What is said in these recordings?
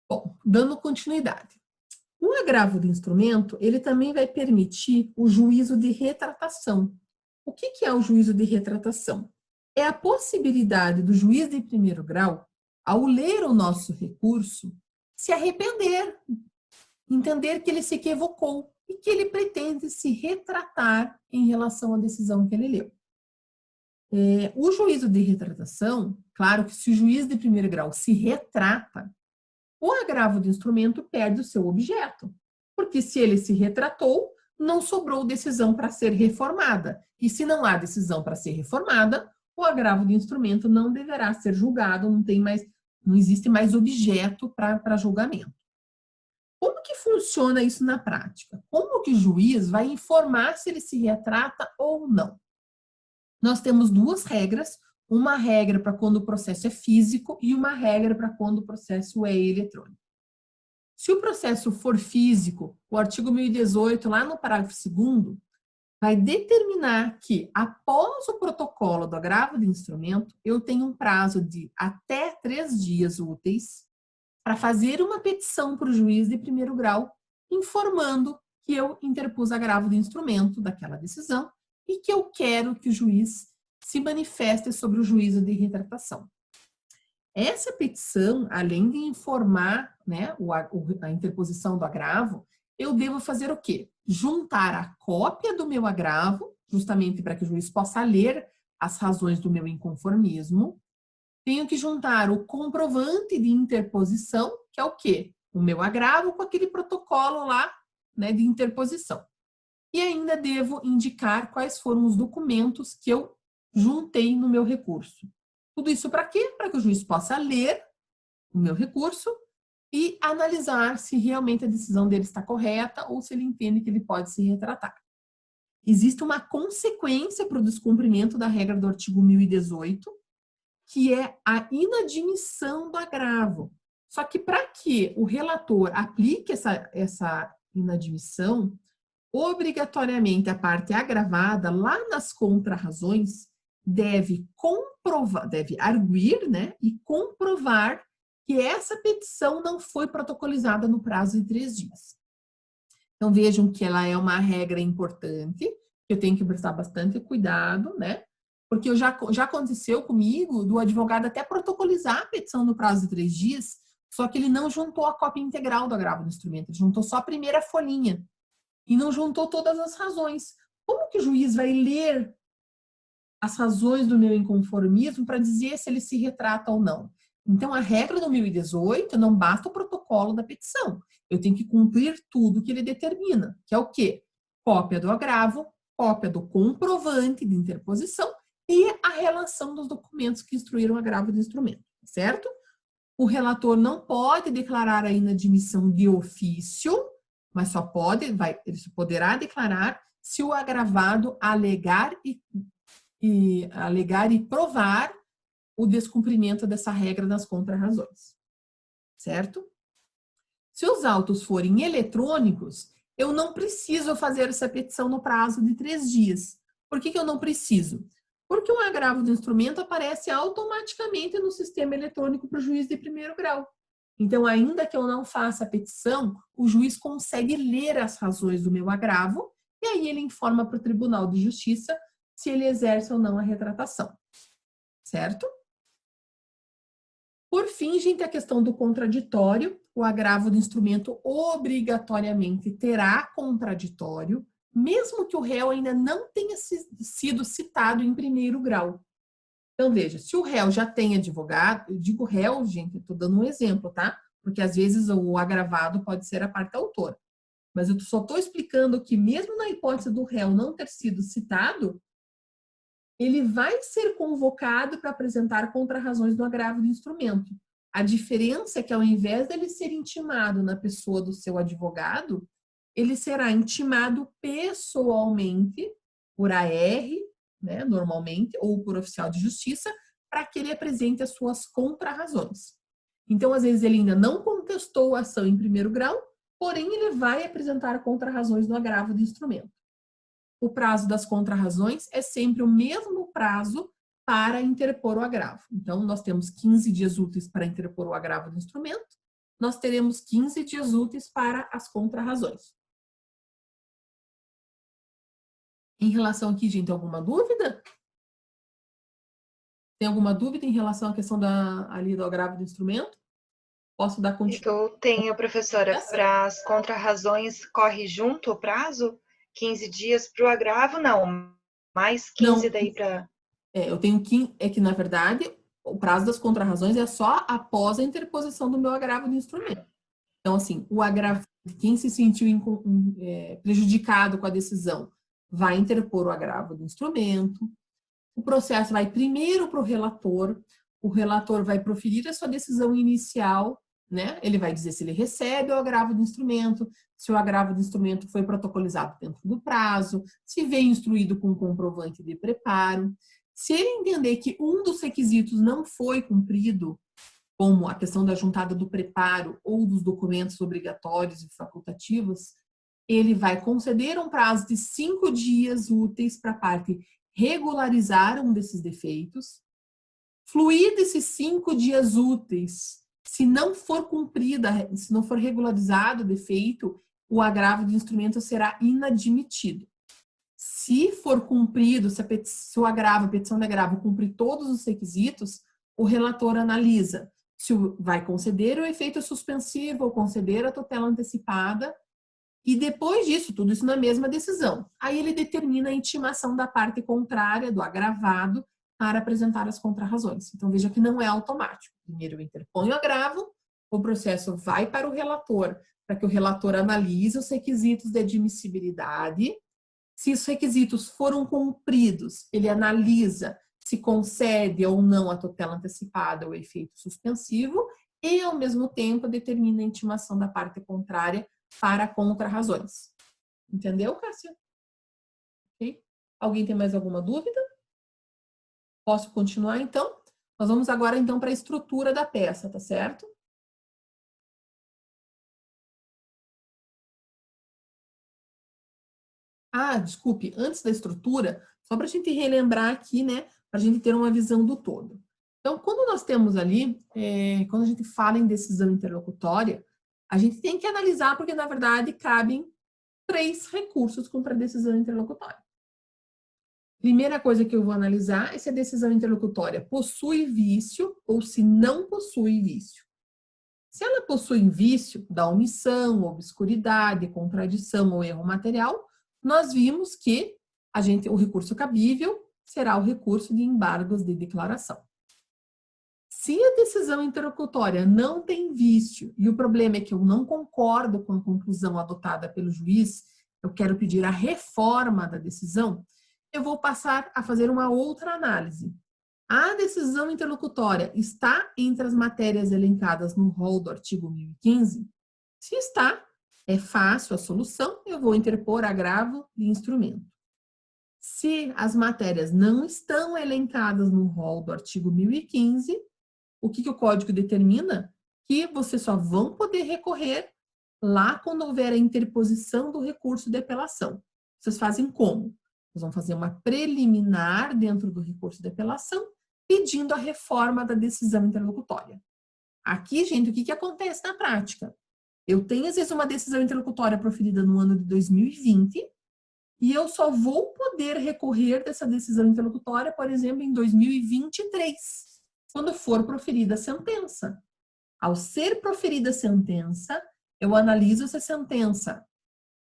Bom, dando continuidade. O agravo do instrumento, ele também vai permitir o juízo de retratação. O que é o juízo de retratação? É a possibilidade do juiz de primeiro grau, ao ler o nosso recurso, se arrepender, entender que ele se equivocou e que ele pretende se retratar em relação à decisão que ele leu. O juízo de retratação, claro que se o juiz de primeiro grau se retrata, o agravo do instrumento perde o seu objeto, porque se ele se retratou, não sobrou decisão para ser reformada. E se não há decisão para ser reformada, o agravo do instrumento não deverá ser julgado, não existe mais objeto para julgamento. Como que funciona isso na prática? Como que o juiz vai informar se ele se retrata ou não? Nós temos duas regras, uma regra para quando o processo é físico e uma regra para quando o processo é eletrônico. Se o processo for físico, o artigo 1018, lá no parágrafo 2º, vai determinar que, após o protocolo do agravo de instrumento, eu tenho um prazo de até 3 dias úteis para fazer uma petição para o juiz de primeiro grau, informando que eu interpus agravo de instrumento daquela decisão e que eu quero que o juiz se manifeste sobre o juízo de retratação. Essa petição, além de informar, né, a interposição do agravo, eu devo fazer o quê? Juntar a cópia do meu agravo, justamente para que o juiz possa ler as razões do meu inconformismo. Tenho que juntar o comprovante de interposição, que é o quê? O meu agravo com aquele protocolo lá, né, de interposição. E ainda devo indicar quais foram os documentos que eu juntei no meu recurso. Tudo isso para quê? Para que o juiz possa ler o meu recurso e analisar se realmente a decisão dele está correta ou se ele entende que ele pode se retratar. Existe uma consequência para o descumprimento da regra do artigo 1018, que é a inadmissão do agravo. Só que para que o relator aplique essa inadmissão, obrigatoriamente a parte agravada, lá nas contrarrazões, deve arguir, né, e comprovar que essa petição não foi protocolizada no prazo de 3 dias. Então, vejam que ela é uma regra importante, que eu tenho que prestar bastante cuidado, né, porque já aconteceu comigo do advogado até protocolizar a petição no prazo de 3 dias, só que ele não juntou a cópia integral do agravo do instrumento, ele juntou só a primeira folhinha e não juntou todas as razões. Como que o juiz vai ler as razões do meu inconformismo para dizer se ele se retrata ou não? Então, a regra do 1018 não basta o protocolo da petição. Eu tenho que cumprir tudo que ele determina, que é o quê? Cópia do agravo, cópia do comprovante de interposição e a relação dos documentos que instruíram o agravo do instrumento, certo? O relator não pode declarar a inadmissão de ofício, mas ele só poderá declarar se o agravado alegar e provar o descumprimento dessa regra das contrarrazões, certo? Se os autos forem eletrônicos, eu não preciso fazer essa petição no prazo de 3 dias. Por que eu não preciso? Porque o agravo do instrumento aparece automaticamente no sistema eletrônico para o juiz de primeiro grau. Então, ainda que eu não faça a petição, o juiz consegue ler as razões do meu agravo e aí ele informa para o Tribunal de Justiça se ele exerce ou não a retratação, certo? Por fim, gente, a questão do contraditório. O agravo do instrumento obrigatoriamente terá contraditório, mesmo que o réu ainda não tenha sido citado em primeiro grau. Então, veja, se o réu já tem advogado, eu digo réu, gente, eu estou dando um exemplo, tá? Porque às vezes o agravado pode ser a parte autora. Mas eu só estou explicando que mesmo na hipótese do réu não ter sido citado, ele vai ser convocado para apresentar contrarrazões do agravo do instrumento. A diferença é que ao invés dele ser intimado na pessoa do seu advogado, ele será intimado pessoalmente por AR, né, normalmente, ou por oficial de justiça, para que ele apresente as suas contrarrazões. Então, às vezes, ele ainda não contestou a ação em primeiro grau, porém, ele vai apresentar contrarrazões no agravo do instrumento. O prazo das contrarrazões é sempre o mesmo prazo para interpor o agravo. Então, nós temos 15 dias úteis para interpor o agravo do instrumento nós teremos 15 dias úteis para as contrarrazões. Em relação aqui, gente, alguma dúvida? Tem alguma dúvida em relação à questão ali do agravo do instrumento? Posso dar continuidade? Eu tenho, professora, para as contrarrazões, corre junto o prazo? 15 dias para o agravo, não. Mais 15 Não, daí para... eu tenho que... É que, na verdade, o prazo das contrarrazões é só após a interposição do meu agravo do instrumento. Então, assim, o agravante, quem se sentiu prejudicado com a decisão, vai interpor o agravo do instrumento. O processo vai primeiro para o relator vai proferir a sua decisão inicial, né? Ele vai dizer se ele recebe o agravo do instrumento, se o agravo do instrumento foi protocolizado dentro do prazo, se veio instruído com comprovante de preparo. Se ele entender que um dos requisitos não foi cumprido, como a questão da juntada do preparo ou dos documentos obrigatórios e facultativos, ele vai conceder um prazo de 5 dias úteis para a parte regularizar um desses defeitos. Fluir desses 5 dias úteis, se não for cumprida, se não for regularizado o defeito, o agravo do instrumento será inadmitido. Se for cumprido, se o agravo, a petição de agravo cumprir todos os requisitos, o relator analisa se vai conceder o efeito suspensivo ou conceder a tutela antecipada, e depois disso, tudo isso na mesma decisão. Aí ele determina a intimação da parte contrária, do agravado, para apresentar as contrarrazões. Então, veja que não é automático. Primeiro eu interponho o agravo, o processo vai para o relator, para que o relator analise os requisitos de admissibilidade. Se os requisitos foram cumpridos, ele analisa se concede ou não a tutela antecipada ou efeito suspensivo e, ao mesmo tempo, determina a intimação da parte contrária para contrarrazões. Entendeu, Cássia? Okay? Alguém tem mais alguma dúvida? Posso continuar, então? Nós vamos agora, então, para a estrutura da peça, tá certo? Ah, desculpe, antes da estrutura, só para a gente relembrar aqui, né, para a gente ter uma visão do todo. Então, quando nós temos ali, quando a gente fala em decisão interlocutória, a gente tem que analisar, porque, na verdade, cabem 3 recursos contra a decisão interlocutória. Primeira coisa que eu vou analisar é se a decisão interlocutória possui vício ou se não possui vício. Se ela possui vício da omissão, obscuridade, contradição ou erro material, nós vimos que o recurso cabível será o recurso de embargos de declaração. Se a decisão interlocutória não tem vício e o problema é que eu não concordo com a conclusão adotada pelo juiz, eu quero pedir a reforma da decisão, eu vou passar a fazer uma outra análise. A decisão interlocutória está entre as matérias elencadas no rol do artigo 1015? Se está, é fácil a solução, eu vou interpor agravo de instrumento. Se as matérias não estão elencadas no rol do artigo 1015, o que o código determina? Que vocês só vão poder recorrer lá quando houver a interposição do recurso de apelação. Vocês fazem como? Vocês vão fazer uma preliminar dentro do recurso de apelação, pedindo a reforma da decisão interlocutória. Aqui, gente, o que acontece na prática? Eu tenho, às vezes, uma decisão interlocutória proferida no ano de 2020 e eu só vou poder recorrer dessa decisão interlocutória, por exemplo, em 2023, quando for proferida a sentença. Ao ser proferida a sentença, eu analiso se a sentença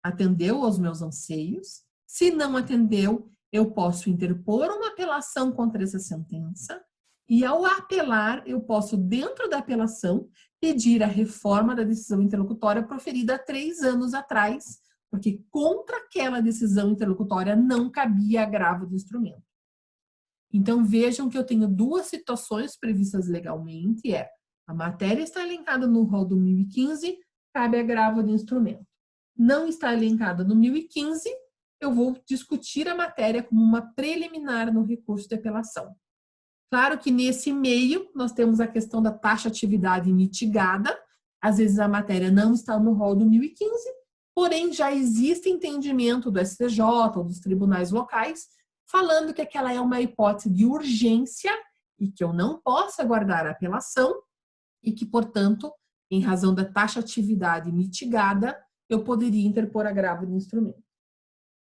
atendeu aos meus anseios. Se não atendeu, eu posso interpor uma apelação contra essa sentença e, ao apelar, eu posso, dentro da apelação, pedir a reforma da decisão interlocutória proferida há 3 anos atrás, porque contra aquela decisão interlocutória não cabia agravo do instrumento. Então, vejam que eu tenho 2 situações previstas legalmente, a matéria está elencada no rol do 1015, cabe agravo do instrumento. Não está elencada no 1015, eu vou discutir a matéria como uma preliminar no recurso de apelação. Claro que nesse meio nós temos a questão da taxatividade mitigada, às vezes a matéria não está no rol do 1015, porém já existe entendimento do STJ ou dos tribunais locais falando que aquela é uma hipótese de urgência e que eu não posso aguardar a apelação e que, portanto, em razão da taxatividade mitigada, eu poderia interpor agravo de instrumento.